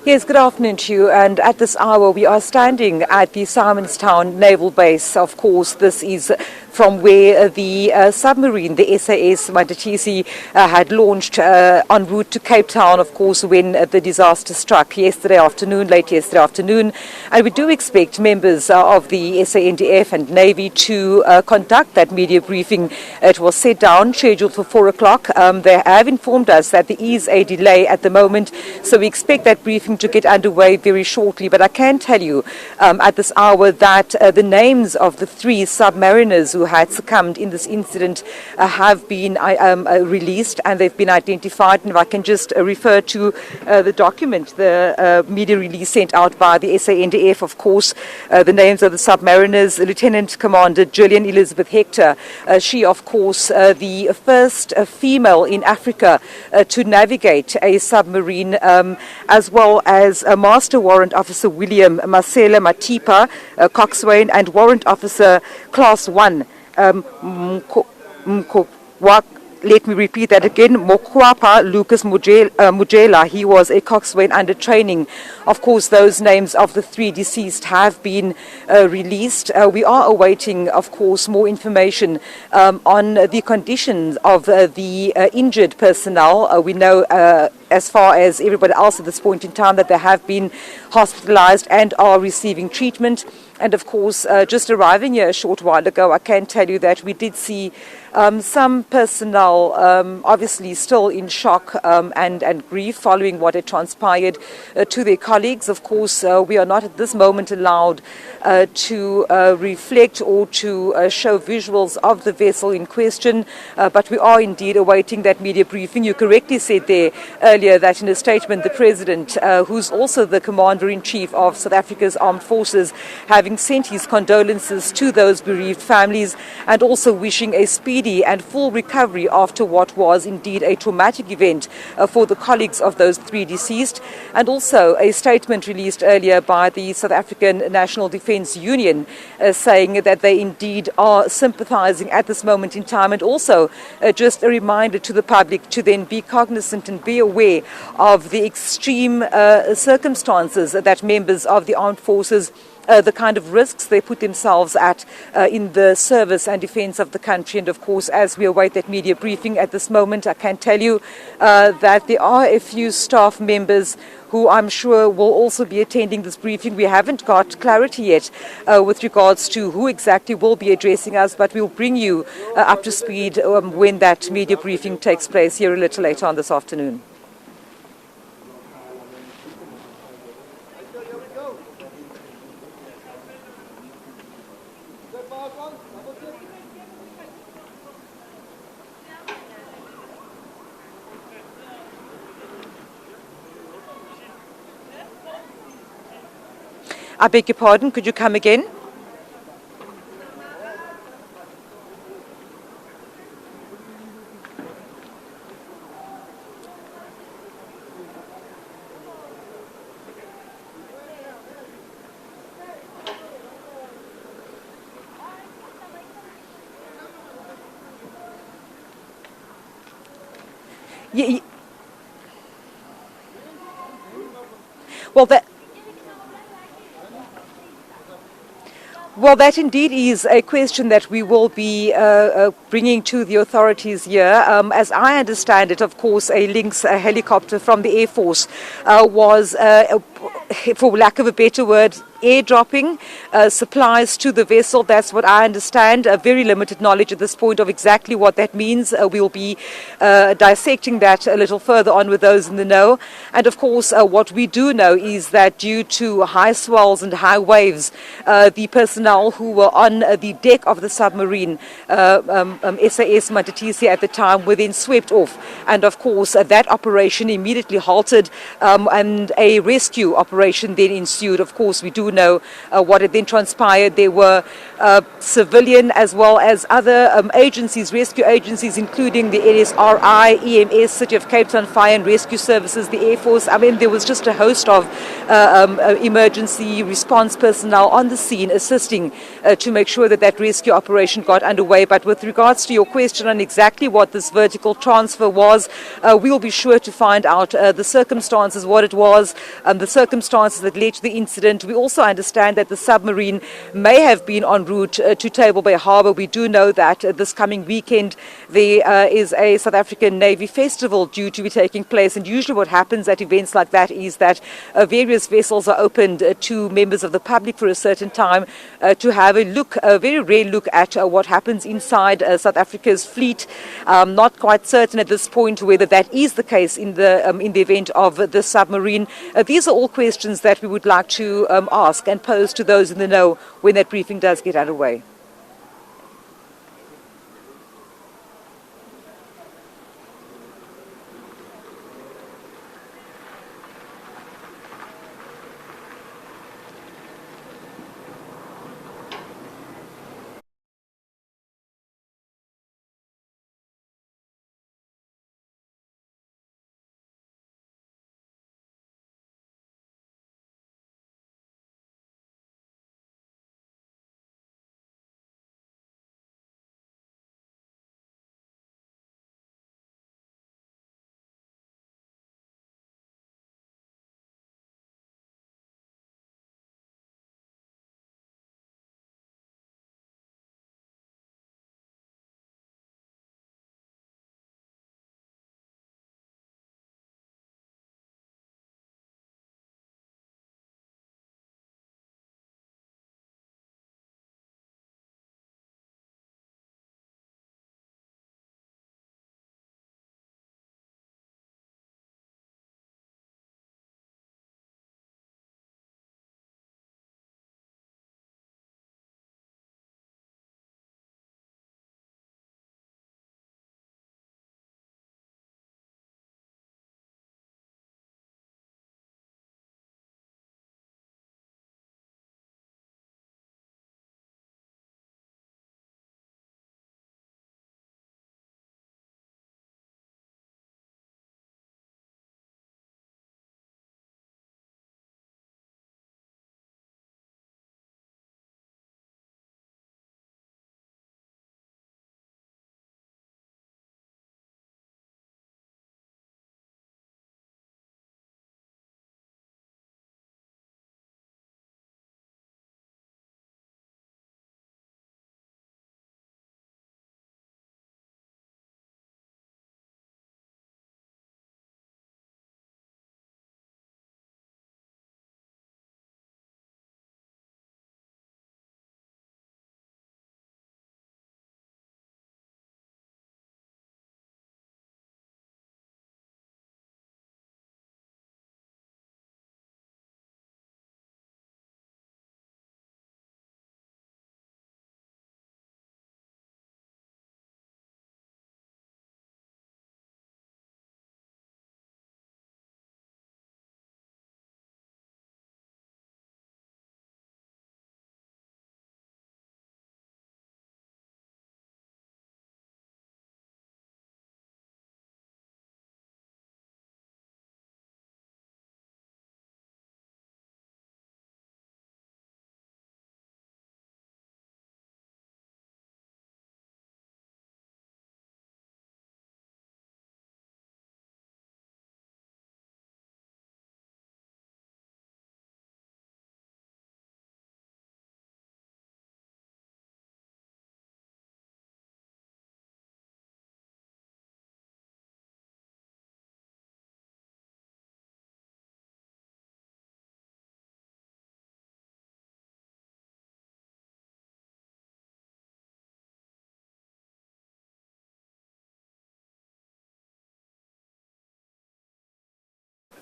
Yes, good afternoon to you. And at this hour, we are standing at the Simonstown Naval Base. Of course, this is from where the submarine, the SAS Manthatisi, had launched en route to Cape Town, of course, when the disaster struck late yesterday afternoon. And we do expect members of the SANDF and Navy to conduct that media briefing. It was set down, scheduled for 4 o'clock. They have informed us that there is a delay at the moment, so we expect that briefing to get underway very shortly. But I can tell you at this hour that the names of the 3 submariners who had succumbed in this incident have been released, and they've been identified. And if I can just refer to the document, the media release sent out by the SANDF, of course, the names of the submariners: Lieutenant Commander Gillian Elizabeth Hector. She, of course, the first female in Africa to navigate a submarine, as well as Master Warrant Officer William Masela Matipa, coxswain, and Warrant Officer Class 1 let me repeat that again, Mokwapa Lucas Mujela. He was a coxswain under training. Of course, those names of the 3 deceased have been released. We are awaiting, of course, more information on the conditions of the injured personnel. We know, as far as everybody else at this point in time, that they have been hospitalized and are receiving treatment. And of course, just arriving here a short while ago, I can tell you that we did see some personnel obviously still in shock and grief following what had transpired to their colleagues. Of course, we are not at this moment allowed to reflect or to show visuals of the vessel in question, but we are indeed awaiting that media briefing. You correctly said there earlier that in a statement, the President, who's also the Commander-in-Chief of South Africa's Armed Forces, having sent his condolences to those bereaved families and also wishing a speedy and full recovery after what was indeed a traumatic event for the colleagues of those 3 deceased. And also a statement released earlier by the South African National Defence Union saying that they indeed are sympathizing at this moment in time, and also just a reminder to the public to then be cognizant and be aware of the extreme circumstances that members of the armed forces, the kind of risks they put themselves at in the service and defense of the country. And of course, as we await that media briefing at this moment, I can tell you that there are a few staff members who I'm sure will also be attending this briefing. We haven't got clarity yet with regards to who exactly will be addressing us, but we'll bring you up to speed when that media briefing takes place here a little later on this afternoon. I beg your pardon, could you come again? Well, that indeed is a question that we will be bringing to the authorities here. As I understand it, of course, a Lynx helicopter from the Air Force was, for lack of a better word, airdropping supplies to the vessel. That's what I understand. Very limited knowledge at this point of exactly what that means. We'll be dissecting that a little further on with those in the know. And of course, what we do know is that due to high swells and high waves, the personnel who were on the deck of the submarine, SAS Manthatisi at the time, were then swept off. And of course, that operation immediately halted and a rescue operation then ensued. Of course, we do know what had then transpired. There were civilian as well as other agencies, rescue agencies, including the NSRI, EMS, City of Cape Town Fire and Rescue Services, the Air Force. I mean, there was just a host of emergency response personnel on the scene assisting to make sure that that rescue operation got underway. But with regards to your question on exactly what this vertical transfer was, we'll be sure to find out the circumstances, what it was, the circumstances that led to the incident. We also understand that the submarine may have been en route to Table Bay Harbour. We do know that this coming weekend there is a South African Navy festival due to be taking place, and usually what happens at events like that is that various vessels are opened to members of the public for a certain time to have a very rare look at what happens inside South Africa's fleet. Not quite certain at this point whether that is the case in the event of the submarine. These are all questions that we would like to ask and pose to those in the know when that briefing does get underway.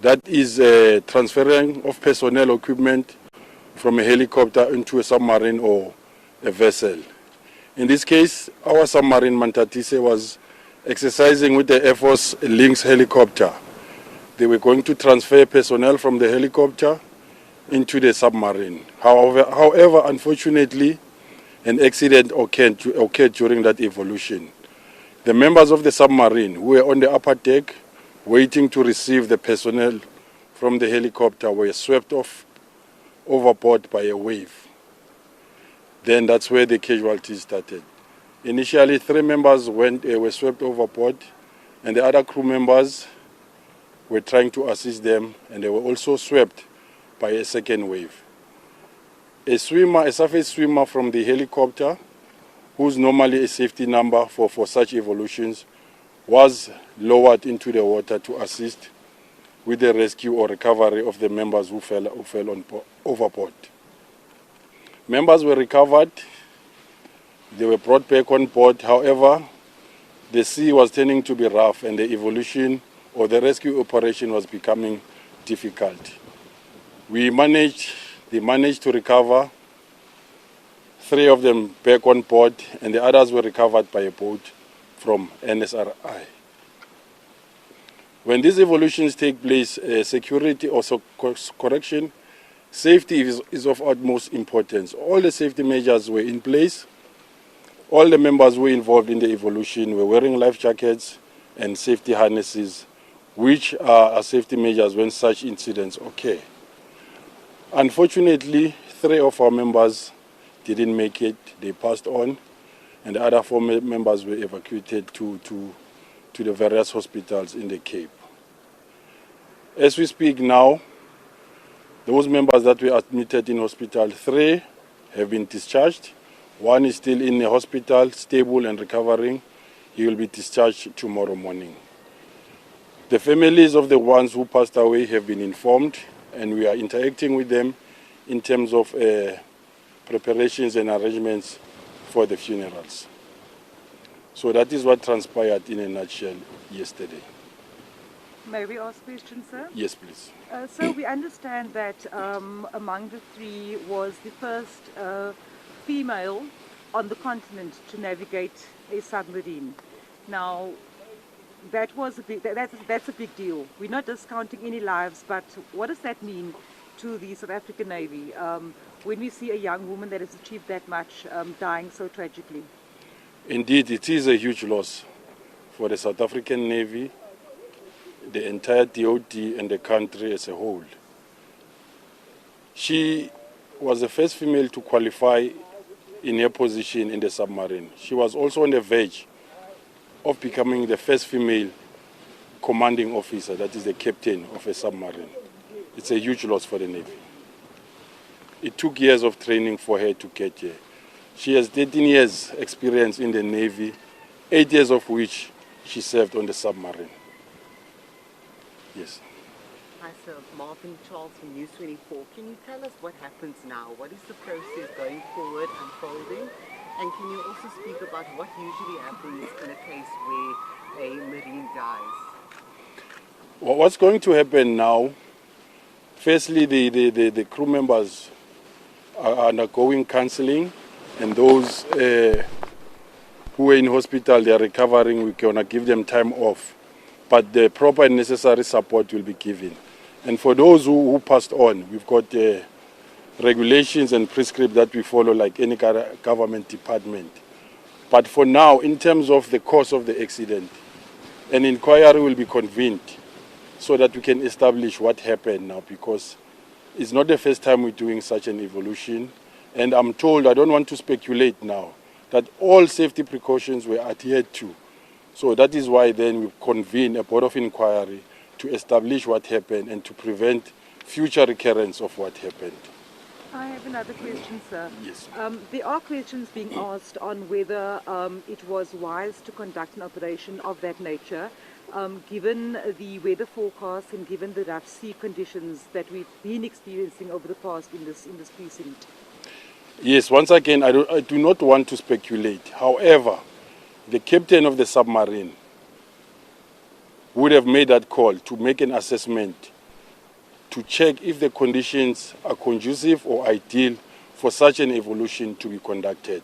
That is transferring of personnel equipment from a helicopter into a submarine or a vessel. In this case, our submarine Manthatisi was exercising with the Air Force Lynx helicopter. They were going to transfer personnel from the helicopter into the submarine. However, unfortunately, an accident occurred during that evolution. The members of the submarine who were on the upper deck waiting to receive the personnel from the helicopter were swept off overboard by a wave. Then that's where the casualties started. Initially, 3 members were swept overboard, and the other crew members were trying to assist them, and they were also swept by a second wave. A surface swimmer from the helicopter, who's normally a safety number for such evolutions, was lowered into the water to assist with the rescue or recovery of the members who fell overboard. Members were recovered. They were brought back on board. However, the sea was turning to be rough, and the evolution or the rescue operation was becoming difficult. They managed to recover 3 of them back on board, and the others were recovered by a boat from NSRI. When these evolutions take place, security or safety is of utmost importance. All the safety measures were in place. All the members who were involved in the evolution were wearing life jackets and safety harnesses, which are safety measures when such incidents occur. Unfortunately, 3 of our members didn't make it. They passed on, and the other 4 members were evacuated to the various hospitals in the Cape. As we speak now, those members that were admitted in hospital, 3 have been discharged. 1 is still in the hospital, stable and recovering. He will be discharged tomorrow morning. The families of the ones who passed away have been informed, and we are interacting with them in terms of preparations and arrangements for the funerals. So that is what transpired in a nutshell yesterday. May we ask questions, sir? Yes, please. So we understand that among the 3 was the first female on the continent to navigate a submarine. Now, that's a big deal. We're not discounting any lives, but what does that mean to the South African Navy when we see a young woman that has achieved that much dying so tragically? Indeed, it is a huge loss for the South African Navy, the entire DOD, and the country as a whole. She was the first female to qualify in her position in the submarine. She was also on the verge of becoming the first female commanding officer, that is the captain of a submarine. It's a huge loss for the Navy. It took years of training for her to get here. She has 13 years experience in the Navy, 8 years of which she served on the submarine. Yes. Hi, sir. Marvin Charles from News 24. Can you tell us what happens now? What is the process going forward, unfolding? And can you also speak about what usually happens in a case where a Marine dies? Well, what's going to happen now? Firstly, the crew members are undergoing counseling, and those who are in hospital, they are recovering. We're going to give them time off, but the proper and necessary support will be given. And for those who passed on, we've got regulations and prescripts that we follow like any government department. But for now, in terms of the cause of the accident, an inquiry will be convened so that we can establish what happened now, because it's not the first time we're doing such an evolution. And I'm told, I don't want to speculate now, that all safety precautions were adhered to. So that is why then we convene a board of inquiry to establish what happened and to prevent future recurrence of what happened. I have another question, sir. Yes. There are questions being asked on whether it was wise to conduct an operation of that nature, given the weather forecast and given the rough sea conditions that we've been experiencing over the past in this precinct. Yes, once again, I do not want to speculate. However, the captain of the submarine would have made that call to make an assessment to check if the conditions are conducive or ideal for such an evolution to be conducted.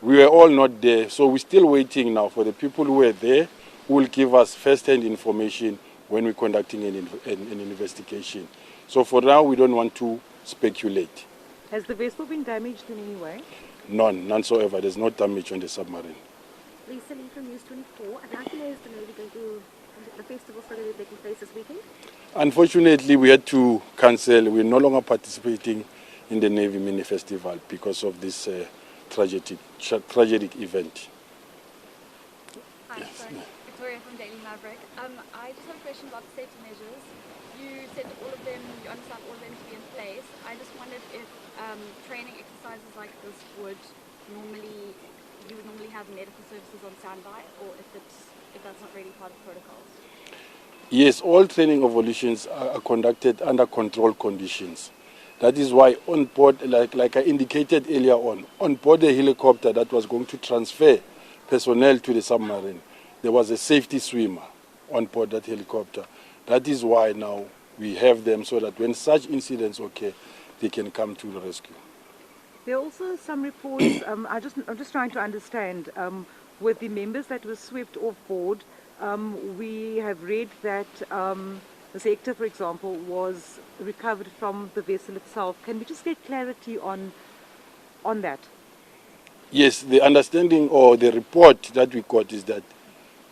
We were all not there, so we're still waiting now for the people who were there who will give us first-hand information when we're conducting an investigation. So for now, we don't want to speculate. Has the vessel been damaged in any way? None so. There's no damage on the submarine. Lisa Lee from News 24. I'd like to know, is the Navy going to, the festival still going to be taking place this weekend? Unfortunately, we had to cancel. We're no longer participating in the Navy Mini Festival because of this tragic event. Hi, sorry. Victoria from Daily Maverick. I just have a question about the safety measures. You said all of them, you understand all of them to be in place. I just wondered if training exercises like this you would normally have medical services on standby, or if that's not really part of protocols. Yes, all training evolutions are conducted under controlled conditions. That is why on board, like I indicated earlier on board the helicopter that was going to transfer personnel to the submarine, there was a safety swimmer on board that helicopter. That is why now we have them so that when such incidents occur, they can come to the rescue. There are also some reports, I'm just trying to understand, with the members that were swept off board, we have read that the sector, for example, was recovered from the vessel itself. Can we just get clarity on that? Yes, the understanding or the report that we got is that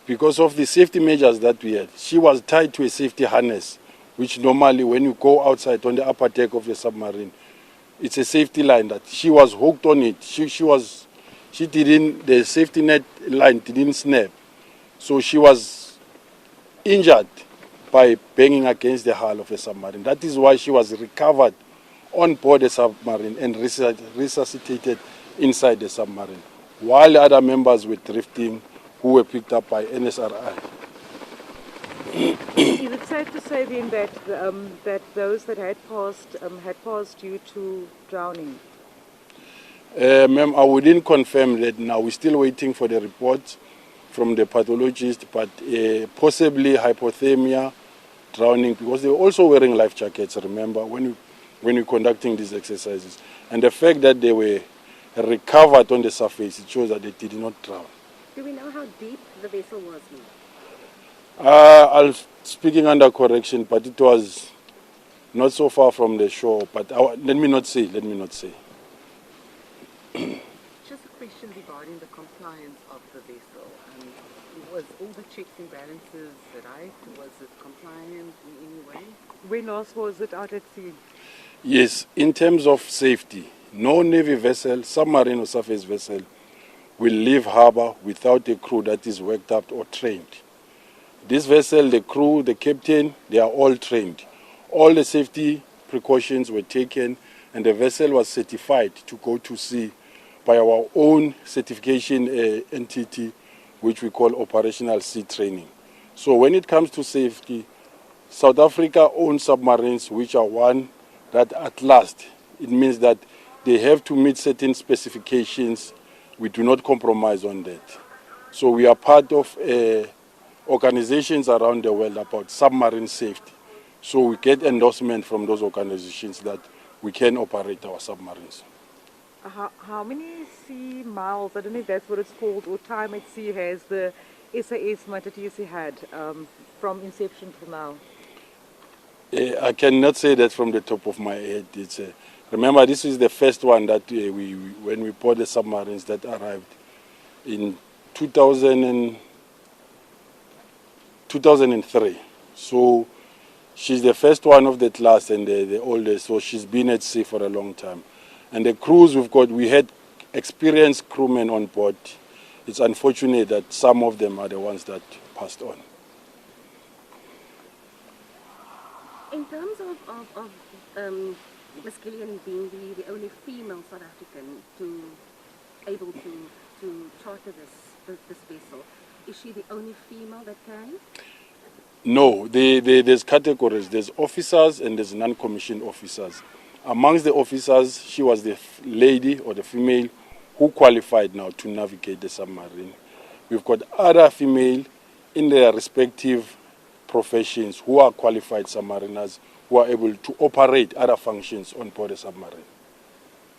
because of the safety measures that we had, she was tied to a safety harness, which normally when you go outside on the upper deck of the submarine, it's a safety line that she was hooked on it. The safety net line didn't snap. So she was injured by banging against the hull of the submarine. That is why she was recovered on board the submarine and resuscitated inside the submarine, while other members were drifting who were picked up by NSRI. Is it safe to say then that those that had passed due to drowning? Ma'am, I wouldn't confirm that now. We're still waiting for the report from the pathologist, but possibly hypothermia, drowning, because they were also wearing life jackets, remember, when we're conducting these exercises. And the fact that they were recovered on the surface, it shows that they did not drown. Do we know how deep the vessel was? I'm speaking under correction, but it was not so far from the shore. But let me not say. Just a question regarding the compliance of the vessel. Was all the checks and balances right? Was it compliant in any way? When last was it out at sea? Yes, in terms of safety, no Navy vessel, submarine or surface vessel, will leave harbour without a crew that is worked up or trained. This vessel, the crew, the captain, they are all trained. All the safety precautions were taken and the vessel was certified to go to sea by our own certification entity, which we call Operational Sea Training. So when it comes to safety, South Africa owns submarines which are one that at last, it means that they have to meet certain specifications. We do not compromise on that. So we are part of organizations around the world about submarine safety. So we get endorsement from those organizations that we can operate our submarines. How many sea miles, I don't know if that's what it's called, or time at sea has the SAS Manthatisi had from inception till now? I cannot say that from the top of my head. Remember, this is the first one that when we bought the submarines that arrived in 2003. So she's the first one of the class and the oldest, so she's been at sea for a long time. And the crews we had experienced crewmen on board. It's unfortunate that some of them are the ones that passed on. In terms of Ms. Gillian being the only female South African able to charter this vessel, is she the only female that can? No, there's categories. There's officers and there's non-commissioned officers. Amongst the officers, she was the lady or the female who qualified now to navigate the submarine. We've got other female in their respective professions who are qualified submariners who are able to operate other functions on board a submarine.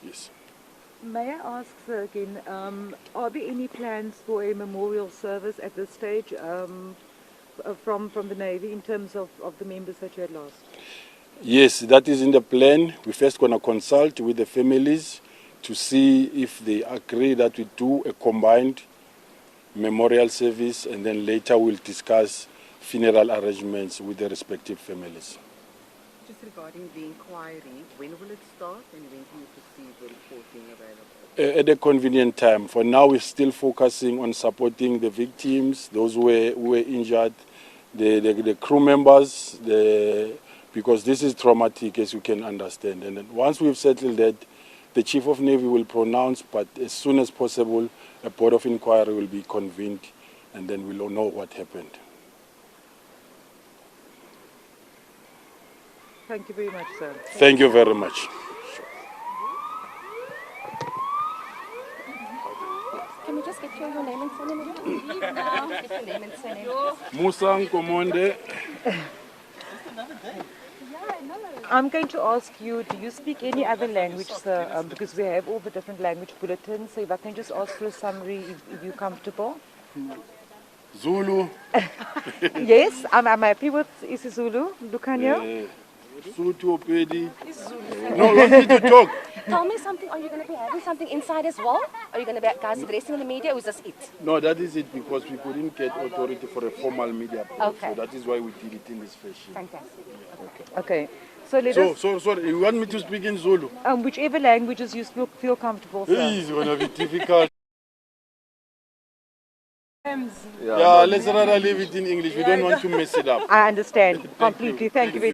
Yes. May I ask, sir, again, are there any plans for a memorial service at this stage from the Navy in terms of the members that you had lost? Yes, that is in the plan. We're first going to consult with the families to see if they agree that we do a combined memorial service, and then later we'll discuss funeral arrangements with the respective families. Just regarding the inquiry, when will it start and when can you perceive the report being available? At a convenient time. For now, we're still focusing on supporting the victims, those who were injured, the crew members, because this is traumatic, as you can understand. And then once we've settled that, the Chief of Navy will pronounce, but as soon as possible, a board of inquiry will be convened, and then we'll know what happened. Thank you very much, sir. Thank you very much. Can we just get your name and surname again? Leave now. Get your name and surname. Musa Nkomonde. I'm going to ask you, do you speak any other language, sir? Because we have all the different language bulletins. So if I can just ask for a summary, if you're comfortable. Zulu. Yes, I'm happy with isiZulu. Lukhanyo. Sotho, Pedi. No, you want me to talk? Tell me something. Are you going to be having something inside as well? Are you going to be guys addressing in the media, or is this it? No, that is it, because we couldn't get authority for a formal media approach. Okay. So that is why we did it in this fashion. Fantastic. Okay. So let us, Sorry, you want me to speak in Zulu? whichever languages you feel comfortable, sir. It's going to be difficult. Yeah, let's rather leave it in English. We don't want to mess it up. I understand completely. Thank you very